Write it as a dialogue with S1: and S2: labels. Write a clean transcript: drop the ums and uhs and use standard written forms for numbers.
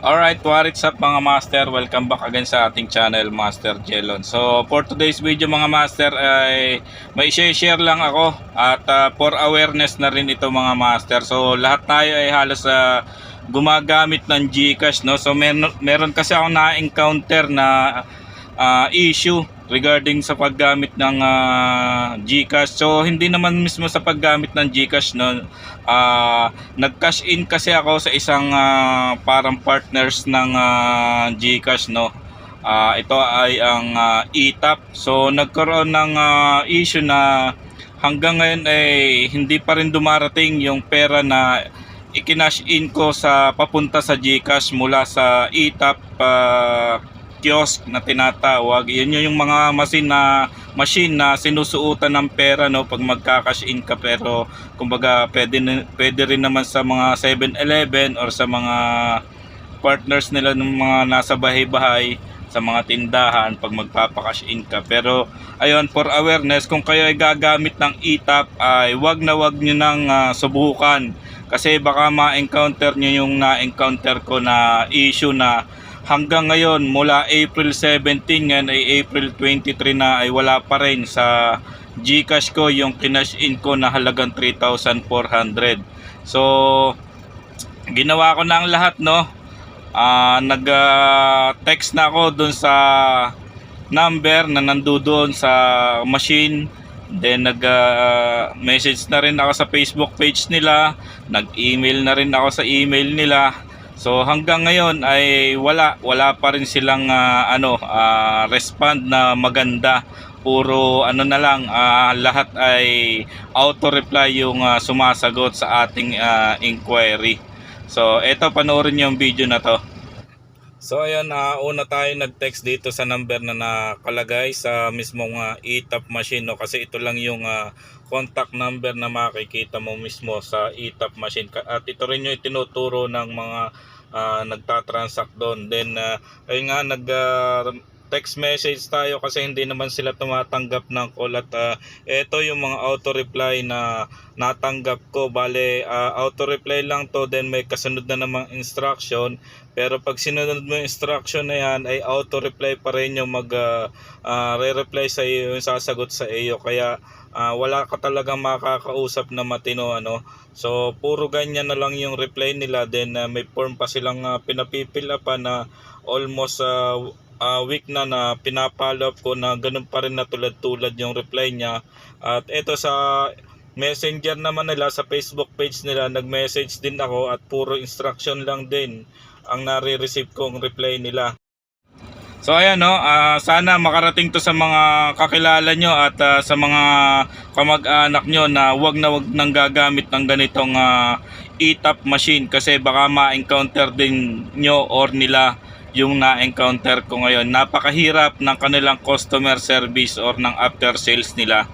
S1: Alright, what's up mga master? Welcome back again sa ating channel, Master Jelon. So, for today's video mga master ay may share lang ako at for awareness na rin ito mga master. So, lahat tayo ay halos gumagamit ng GCash, no? So, meron kasi ako na-encounter na issue regarding sa paggamit ng GCash. So hindi naman mismo sa paggamit ng GCash, no. Nag-cash in kasi ako sa isang parang partners ng GCash, no. Ito ay ang ETAP. So nagkaroon ng issue na hanggang ngayon ay hindi pa rin dumarating yung pera na ikinash in ko sa papunta sa GCash mula sa ETAP kiosk na tinatawag. Yun yung mga machine na sinusuutan ng pera, no, pag magka-cash in ka. Pero kumbaga pwede rin naman sa mga 7-Eleven or sa mga partners nila ng mga nasa bahay-bahay, sa mga tindahan pag magpapa-cash in ka. Pero ayun, for awareness, kung kayo ay gagamit ng ETAP ay wag nyo nang subukan, kasi baka ma-encounter nyo yung na-encounter ko na issue na hanggang ngayon, mula April 17 ngayon ay April 23 na, ay wala pa rin sa GCash ko yung kinash in ko na halagang 3,400. So ginawa ko na ang lahat, no. Nag-text na ako dun sa number na nandoon sa machine. Then nag-message na rin ako sa Facebook page nila, nag-email na rin ako sa email nila. So hanggang ngayon ay wala pa rin silang respond na maganda. Puro na lang, lahat ay auto reply yung sumasagot sa ating inquiry. So eto, panoorin niyo yung video na to. So ayan, una tayo nag-text dito sa number na nakalagay sa mismong ETAP machine, no? Kasi ito lang yung contact number na makikita mo mismo sa ETAP machine. At ito rin yung itinuturo ng mga nagtatransact doon. Then ayun nga, text message tayo kasi hindi naman sila tumatanggap ng call. At ito yung mga auto reply na natanggap ko. Bale, auto reply lang to, then may kasunod na namang instruction. Pero pag sinunod mo yung instruction na yan, ay auto reply pa rin yung re-reply sa iyo, yung sasagot sa iyo. Kaya wala ka talagang makakausap na matino, ano. So puro ganyan na lang yung reply nila. Then may form pa silang pinapipil up na almost week na pinapollow up ko, na ganun pa rin na tulad yung reply niya. At ito sa messenger naman nila, sa Facebook page nila, nag-message din ako at puro instruction lang din ang nare-receive kong reply nila. So ayan, no, sana makarating to sa mga kakilala nyo at sa mga kamag-anak nyo na wag nang gagamit ng ganitong ETAP machine, kasi baka ma-encounter din nyo or nila yung na-encounter ko ngayon. Napakahirap ng kanilang customer service or ng after sales nila.